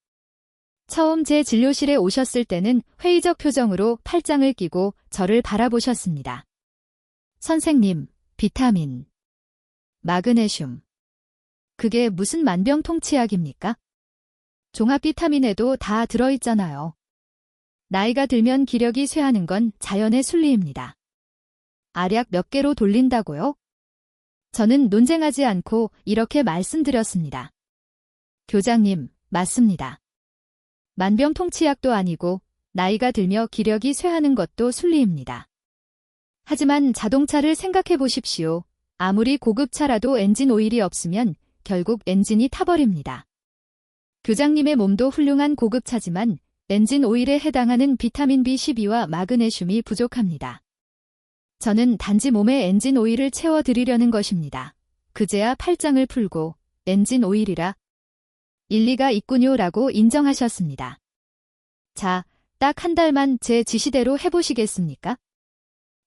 처음 제 진료실에 오셨을 때는 회의적 표정으로 팔짱을 끼고 저를 바라보셨습니다. 선생님, 비타민, 마그네슘. 그게 무슨 만병통치약입니까? 종합 비타민에도 다 들어있잖아요. 나이가 들면 기력이 쇠하는 건 자연의 순리입니다. 알약 몇 개로 돌린다고요? 저는 논쟁하지 않고 이렇게 말씀드렸습니다. 교장님, 맞습니다. 만병통치약도 아니고 나이가 들며 기력이 쇠하는 것도 순리입니다. 하지만 자동차를 생각해 보십시오. 아무리 고급차라도 엔진 오일이 없으면 결국 엔진이 타버립니다. 교장님의 몸도 훌륭한 고급차지만 엔진 오일에 해당하는 비타민 B12와 마그네슘이 부족합니다. 저는 단지 몸에 엔진 오일을 채워드리려는 것입니다. 그제야 팔짱을 풀고 엔진 오일이라 일리가 있군요라고 인정하셨습니다. 자, 딱 한 달만 제 지시대로 해보시겠습니까?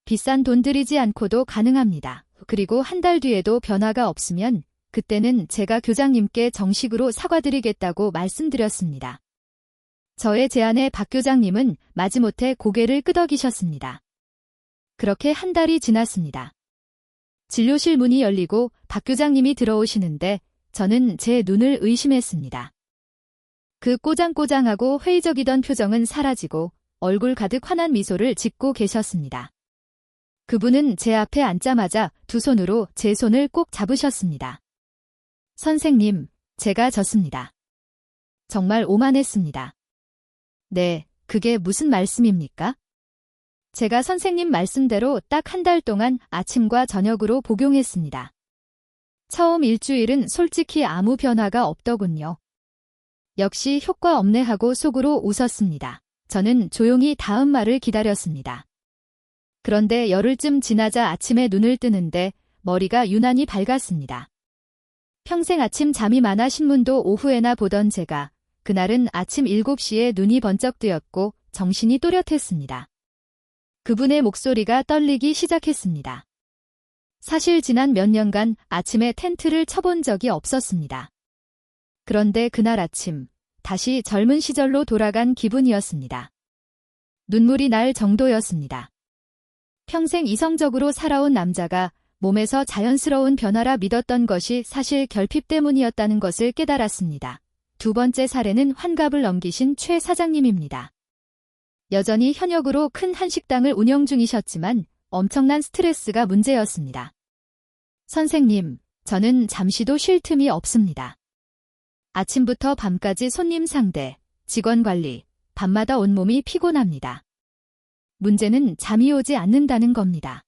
비싼 돈 들이지 않고도 가능합니다. 그리고 한 달 뒤에도 변화가 없으면 그때는 제가 교장님께 정식으로 사과드리겠다고 말씀드렸습니다. 저의 제안에 박 교장님은 마지못해 고개를 끄덕이셨습니다. 그렇게 한 달이 지났습니다. 진료실 문이 열리고 박 교장님이 들어오시는데 저는 제 눈을 의심했습니다. 그 꼬장꼬장하고 회의적이던 표정은 사라지고 얼굴 가득 환한 미소를 짓고 계셨습니다. 그분은 제 앞에 앉자마자 두 손으로 제 손을 꼭 잡으셨습니다. 선생님, 제가 졌습니다. 정말 오만했습니다. 네, 그게 무슨 말씀입니까? 제가 선생님 말씀대로 딱 한 달 동안 아침과 저녁으로 복용했습니다. 처음 일주일은 솔직히 아무 변화가 없더군요. 역시 효과 없네 하고 속으로 웃었습니다. 저는 조용히 다음 말을 기다렸습니다. 그런데 열흘쯤 지나자 아침에 눈을 뜨는데 머리가 유난히 밝았습니다. 평생 아침 잠이 많아 신문도 오후에나 보던 제가 그날은 아침 7시에 눈이 번쩍 뜨였고 정신이 또렷했습니다. 그분의 목소리가 떨리기 시작했습니다. 사실 지난 몇 년간 아침에 텐트를 쳐본 적이 없었습니다. 그런데 그날 아침 다시 젊은 시절로 돌아간 기분이었습니다. 눈물이 날 정도였습니다. 평생 이성적으로 살아온 남자가 몸에서 자연스러운 변화라 믿었던 것이 사실 결핍 때문이었다는 것을 깨달았습니다. 두 번째 사례는 환갑을 넘기신 최 사장님입니다. 여전히 현역으로 큰 한식당을 운영 중이셨지만 엄청난 스트레스가 문제였습니다. 선생님, 저는 잠시도 쉴 틈이 없습니다. 아침부터 밤까지 손님 상대, 직원 관리, 밤마다 온몸이 피곤합니다. 문제는 잠이 오지 않는다는 겁니다.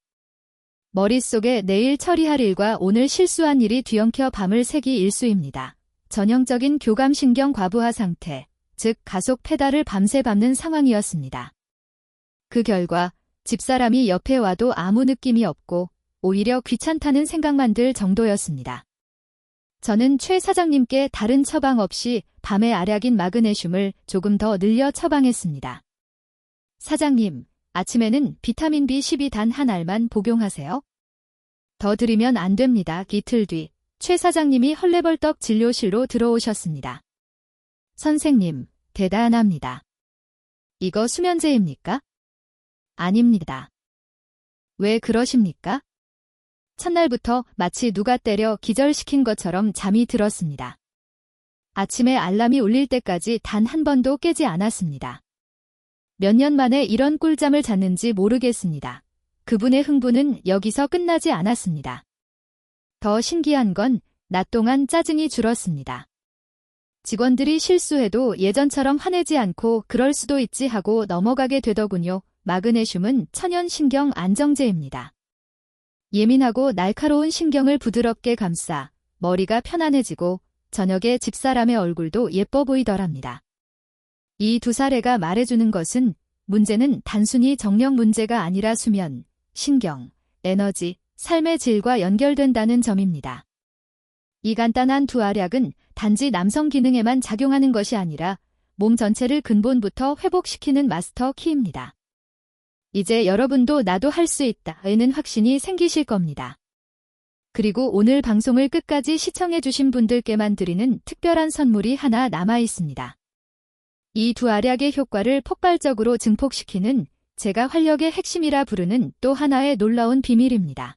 머릿속에 내일 처리할 일과 오늘 실수한 일이 뒤엉켜 밤을 새기 일쑤입니다. 전형적인 교감신경 과부하 상태, 즉 가속 페달을 밤새 밟는 상황이었습니다. 그 결과 집사람이 옆에 와도 아무 느낌이 없고 오히려 귀찮다는 생각만 들 정도였습니다. 저는 최 사장님께 다른 처방 없이 밤에 알약인 마그네슘을 조금 더 늘려 처방했습니다. 사장님, 아침에는 비타민 B12 단 한 알만 복용하세요. 더 드리면 안 됩니다. 이틀 뒤 최 사장님이 헐레벌떡 진료실로 들어오셨습니다. 선생님, 대단합니다. 이거 수면제입니까? 아닙니다. 왜 그러십니까? 첫날부터 마치 누가 때려 기절시킨 것처럼 잠이 들었습니다. 아침에 알람이 울릴 때까지 단 한 번도 깨지 않았습니다. 몇 년 만에 이런 꿀잠을 잤는지 모르겠습니다. 그분의 흥분은 여기서 끝나지 않았습니다. 더 신기한 건 낮 동안 짜증이 줄었습니다. 직원들이 실수해도 예전처럼 화내지 않고 그럴 수도 있지 하고 넘어가게 되더군요. 마그네슘은 천연 신경 안정제입니다. 예민하고 날카로운 신경을 부드럽게 감싸 머리가 편안해지고 저녁에 집사람의 얼굴도 예뻐 보이더랍니다. 이 두 사례가 말해주는 것은 문제는 단순히 정력 문제가 아니라 수면, 신경, 에너지, 삶의 질과 연결된다는 점입니다. 이 간단한 두 알약은 단지 남성 기능에만 작용하는 것이 아니라 몸 전체를 근본부터 회복시키는 마스터 키입니다. 이제 여러분도 나도 할 수 있다에는 확신이 생기실 겁니다. 그리고 오늘 방송을 끝까지 시청해주신 분들께만 드리는 특별한 선물이 하나 남아 있습니다. 이 두 알약의 효과를 폭발적으로 증폭시키는 제가 활력의 핵심이라 부르는 또 하나의 놀라운 비밀입니다.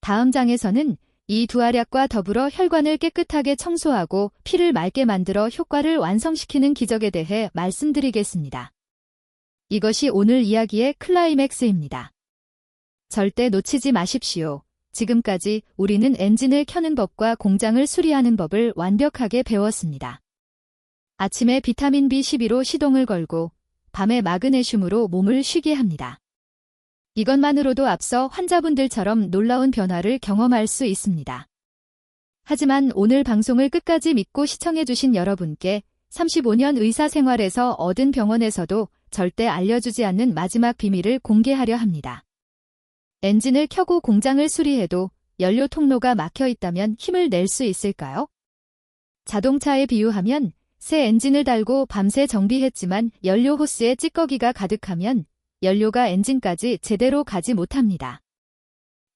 다음 장에서는 이 두 알약과 더불어 혈관을 깨끗하게 청소하고 피를 맑게 만들어 효과를 완성시키는 기적에 대해 말씀드리겠습니다. 이것이 오늘 이야기의 클라이맥스입니다. 절대 놓치지 마십시오. 지금까지 우리는 엔진을 켜는 법과 공장을 수리하는 법을 완벽하게 배웠습니다. 아침에 비타민 B12로 시동을 걸고 밤에 마그네슘으로 몸을 쉬게 합니다. 이것만으로도 앞서 환자분들처럼 놀라운 변화를 경험할 수 있습니다. 하지만 오늘 방송을 끝까지 믿고 시청해주신 여러분께 35년 의사 생활에서 얻은 병원에서도 절대 알려주지 않는 마지막 비밀을 공개하려 합니다. 엔진을 켜고 공장을 수리해도 연료 통로가 막혀 있다면 힘을 낼 수 있을까요? 자동차에 비유하면 새 엔진을 달고 밤새 정비했지만 연료 호스에 찌꺼기가 가득하면 연료가 엔진까지 제대로 가지 못합니다.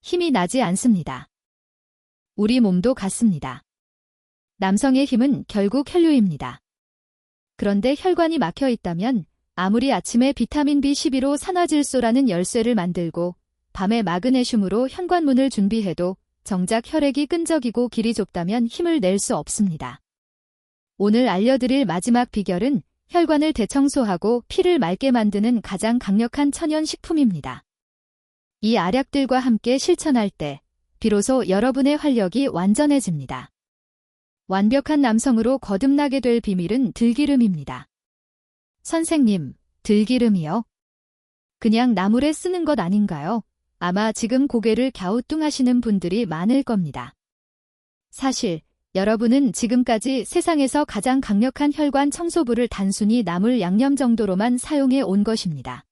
힘이 나지 않습니다. 우리 몸도 같습니다. 남성의 힘은 결국 혈류입니다. 그런데 혈관이 막혀 있다면 아무리 아침에 비타민 B12로 산화질소라는 열쇠를 만들고 밤에 마그네슘으로 현관문을 준비해도 정작 혈액이 끈적이고 길이 좁다면 힘을 낼 수 없습니다. 오늘 알려드릴 마지막 비결은 혈관을 대청소하고 피를 맑게 만드는 가장 강력한 천연 식품입니다. 이 알약들과 함께 실천할 때 비로소 여러분의 활력이 완전해집니다. 완벽한 남성으로 거듭나게 될 비밀은 들기름입니다. 선생님, 들기름이요? 그냥 나물에 쓰는 것 아닌가요? 아마 지금 고개를 갸우뚱하시는 분들이 많을 겁니다. 사실 여러분은 지금까지 세상에서 가장 강력한 혈관 청소부를 단순히 나물 양념 정도로만 사용해 온 것입니다.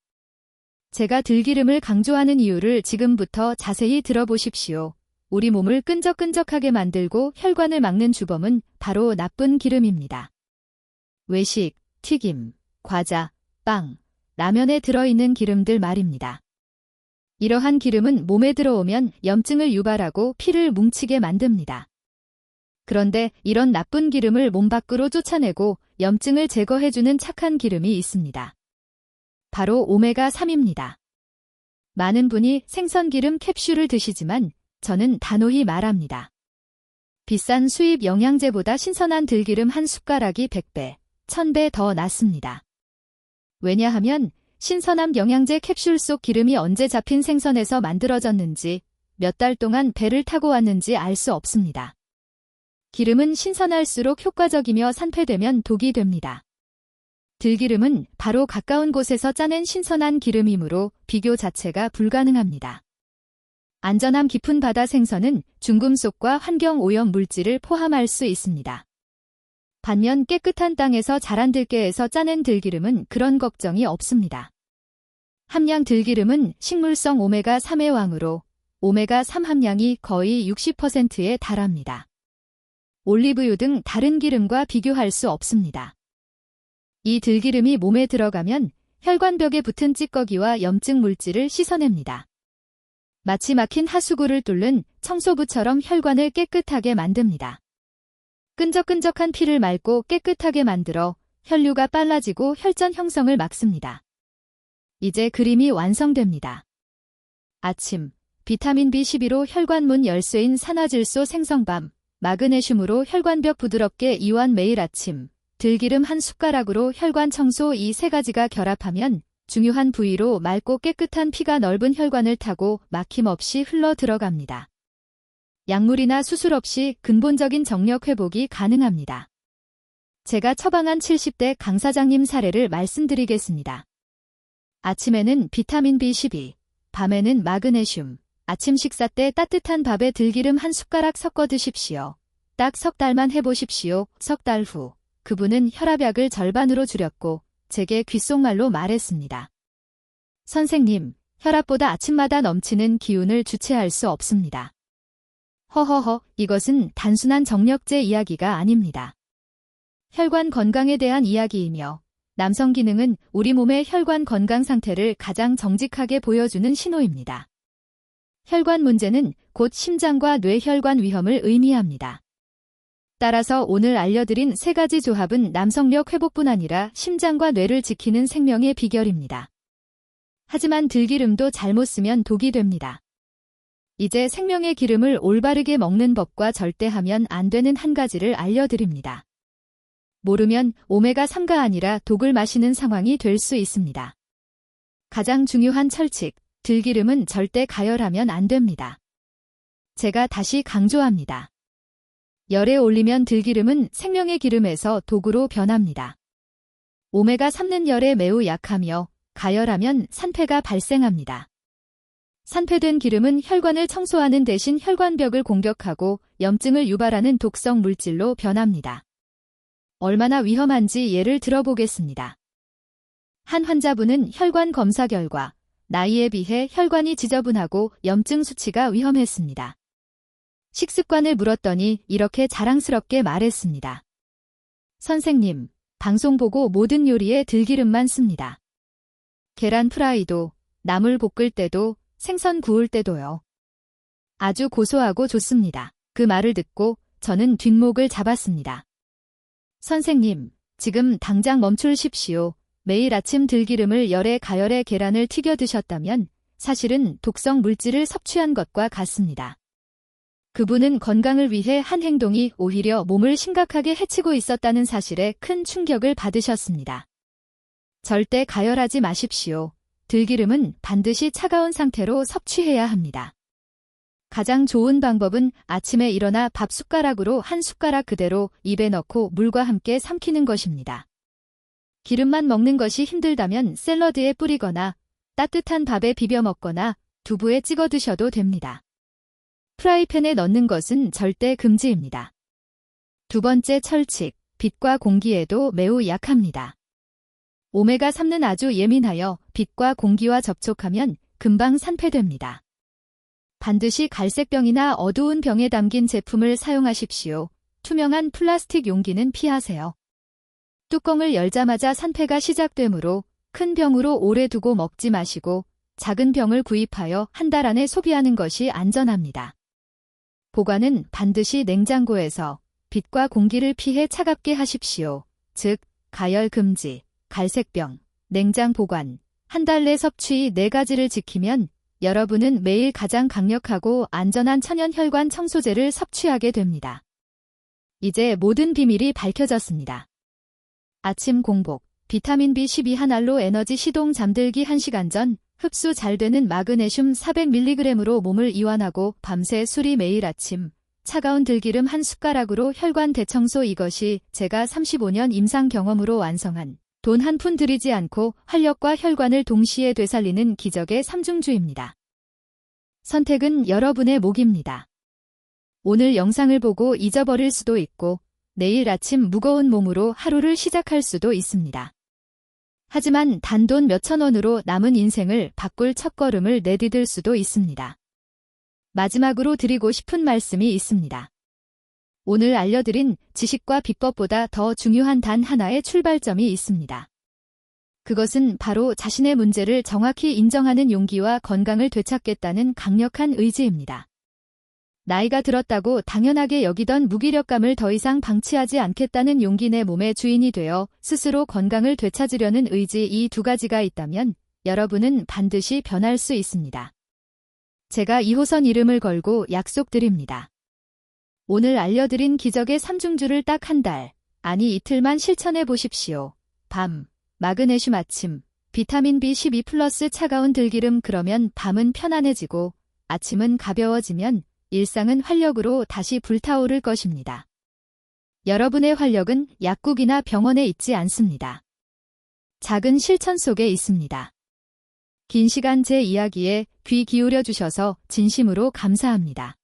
제가 들기름을 강조하는 이유를 지금부터 자세히 들어보십시오. 우리 몸을 끈적끈적하게 만들고 혈관을 막는 주범은 바로 나쁜 기름입니다. 외식, 튀김, 과자, 빵, 라면에 들어있는 기름들 말입니다. 이러한 기름은 몸에 들어오면 염증을 유발하고 피를 뭉치게 만듭니다. 그런데 이런 나쁜 기름을 몸 밖으로 쫓아내고 염증을 제거해주는 착한 기름이 있습니다. 바로 오메가3입니다. 많은 분이 생선기름 캡슐을 드시지만 저는 단호히 말합니다. 비싼 수입 영양제보다 신선한 들기름 한 숟가락이 100배, 1000배 더 낫습니다. 왜냐하면 신선함 영양제 캡슐 속 기름이 언제 잡힌 생선에서 만들어졌는지 몇 달 동안 배를 타고 왔는지 알 수 없습니다. 기름은 신선할수록 효과적이며 산패되면 독이 됩니다. 들기름은 바로 가까운 곳에서 짜낸 신선한 기름이므로 비교 자체가 불가능합니다. 안전함 깊은 바다 생선은 중금속과 환경오염 물질을 포함할 수 있습니다. 반면 깨끗한 땅에서 자란 들깨에서 짜낸 들기름은 그런 걱정이 없습니다. 함량 들기름은 식물성 오메가3의 왕으로 오메가3 함량이 거의 60%에 달합니다. 올리브유 등 다른 기름과 비교할 수 없습니다. 이 들기름이 몸에 들어가면 혈관벽에 붙은 찌꺼기와 염증 물질을 씻어냅니다. 마치 막힌 하수구를 뚫는 청소부처럼 혈관을 깨끗하게 만듭니다. 끈적끈적한 피를 맑고 깨끗하게 만들어 혈류가 빨라지고 혈전 형성을 막습니다. 이제 그림이 완성됩니다. 아침, 비타민 B12로 혈관문 열쇠인 산화질소 생성밤, 마그네슘으로 혈관벽 부드럽게 이완 매일 아침, 들기름 한 숟가락으로 혈관 청소 이 세 가지가 결합하면 중요한 부위로 맑고 깨끗한 피가 넓은 혈관을 타고 막힘없이 흘러 들어갑니다. 약물이나 수술 없이 근본적인 정력 회복이 가능합니다. 제가 처방한 70대 강 사장님 사례를 말씀드리겠습니다. 아침에는 비타민 B12, 밤에는 마그네슘, 아침 식사 때 따뜻한 밥에 들기름 한 숟가락 섞어 드십시오. 딱 석 달만 해보십시오. 석 달 후, 그분은 혈압약을 절반으로 줄였고 제게 귓속말로 말했습니다. 선생님, 혈압보다 아침마다 넘치는 기운을 주체할 수 없습니다. 허허허, 이것은 단순한 정력제 이야기가 아닙니다. 혈관 건강에 대한 이야기이며 남성 기능은 우리 몸의 혈관 건강 상태를 가장 정직하게 보여주는 신호입니다. 혈관 문제는 곧 심장과 뇌혈관 위험을 의미합니다. 따라서 오늘 알려드린 세 가지 조합은 남성력 회복뿐 아니라 심장과 뇌를 지키는 생명의 비결입니다. 하지만 들기름도 잘못 쓰면 독이 됩니다. 이제 생명의 기름을 올바르게 먹는 법과 절대 하면 안 되는 한 가지를 알려드립니다. 모르면 오메가3가 아니라 독을 마시는 상황이 될 수 있습니다. 가장 중요한 철칙, 들기름은 절대 가열하면 안 됩니다. 제가 다시 강조합니다. 열에 올리면 들기름은 생명의 기름에서 독으로 변합니다. 오메가3는 열에 매우 약하며 가열하면 산패가 발생합니다. 산패된 기름은 혈관을 청소하는 대신 혈관벽을 공격하고 염증을 유발하는 독성 물질로 변합니다. 얼마나 위험한지 예를 들어보겠습니다. 한 환자분은 혈관 검사 결과 나이에 비해 혈관이 지저분하고 염증 수치가 위험했습니다. 식습관을 물었더니 이렇게 자랑스럽게 말했습니다. 선생님, 방송 보고 모든 요리에 들기름만 씁니다. 계란 프라이도, 나물 볶을 때도, 생선 구울 때도요. 아주 고소하고 좋습니다. 그 말을 듣고 저는 뒷목을 잡았습니다. 선생님, 지금 당장 멈추십시오. 매일 아침 들기름을 열에 가열해 계란을 튀겨 드셨다면 사실은 독성 물질을 섭취한 것과 같습니다. 그분은 건강을 위해 한 행동이 오히려 몸을 심각하게 해치고 있었다는 사실에 큰 충격을 받으셨습니다. 절대 가열하지 마십시오. 들기름은 반드시 차가운 상태로 섭취해야 합니다. 가장 좋은 방법은 아침에 일어나 밥 숟가락으로 한 숟가락 그대로 입에 넣고 물과 함께 삼키는 것입니다. 기름만 먹는 것이 힘들다면 샐러드에 뿌리거나 따뜻한 밥에 비벼 먹거나 두부에 찍어 드셔도 됩니다. 프라이팬에 넣는 것은 절대 금지입니다. 두 번째 철칙, 빛과 공기에도 매우 약합니다. 오메가3는 아주 예민하여 빛과 공기와 접촉하면 금방 산패됩니다. 반드시 갈색병이나 어두운 병에 담긴 제품을 사용하십시오. 투명한 플라스틱 용기는 피하세요. 뚜껑을 열자마자 산패가 시작되므로 큰 병으로 오래 두고 먹지 마시고 작은 병을 구입하여 한 달 안에 소비하는 것이 안전합니다. 보관은 반드시 냉장고에서 빛과 공기를 피해 차갑게 하십시오. 즉, 가열 금지, 갈색병, 냉장 보관, 한 달 내 섭취 4가지를 지키면 여러분은 매일 가장 강력하고 안전한 천연혈관 청소제를 섭취하게 됩니다. 이제 모든 비밀이 밝혀졌습니다. 아침 공복, 비타민 B12 한 알로 에너지 시동 잠들기 1시간 전, 흡수 잘 되는 마그네슘 400mg으로 몸을 이완하고 밤새 술이 매일 아침, 차가운 들기름 한 숟가락으로 혈관 대청소 이것이 제가 35년 임상 경험으로 완성한 돈 한 푼 들이지 않고 활력과 혈관을 동시에 되살리는 기적의 삼중주입니다. 선택은 여러분의 몫입니다. 오늘 영상을 보고 잊어버릴 수도 있고 내일 아침 무거운 몸으로 하루를 시작할 수도 있습니다. 하지만 단돈 몇천 원으로 남은 인생을 바꿀 첫걸음을 내디딜 수도 있습니다. 마지막으로 드리고 싶은 말씀이 있습니다. 오늘 알려드린 지식과 비법보다 더 중요한 단 하나의 출발점이 있습니다. 그것은 바로 자신의 문제를 정확히 인정하는 용기와 건강을 되찾겠다는 강력한 의지입니다. 나이가 들었다고 당연하게 여기던 무기력감을 더 이상 방치하지 않겠다는 용기, 내 몸의 주인이 되어 스스로 건강을 되찾으려는 의지, 이 두 가지가 있다면 여러분은 반드시 변할 수 있습니다. 제가 2호선 이름을 걸고 약속드립니다. 오늘 알려드린 기적의 3중주를 딱 한 달, 아니 이틀만 실천해 보십시오. 밤, 마그네슘 아침, 비타민 B12 플러스 차가운 들기름, 그러면 밤은 편안해지고 아침은 가벼워지면 일상은 활력으로 다시 불타오를 것입니다. 여러분의 활력은 약국이나 병원에 있지 않습니다. 작은 실천 속에 있습니다. 긴 시간 제 이야기에 귀 기울여 주셔서 진심으로 감사합니다.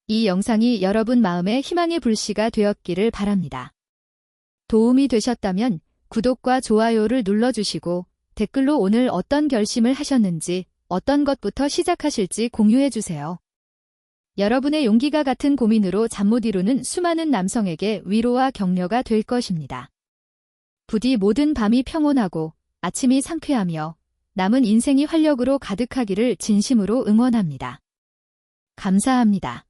이 영상이 여러분 마음의 희망의 불씨가 되었기를 바랍니다. 도움이 되셨다면 구독과 좋아요를 눌러주시고 댓글로 오늘 어떤 결심을 하셨는지, 어떤 것부터 시작하실지 공유해주세요. 여러분의 용기가 같은 고민으로 잠 못 이루는 수많은 남성에게 위로와 격려가 될 것입니다. 부디 모든 밤이 평온하고 아침이 상쾌하며 남은 인생이 활력으로 가득하기를 진심으로 응원합니다. 감사합니다.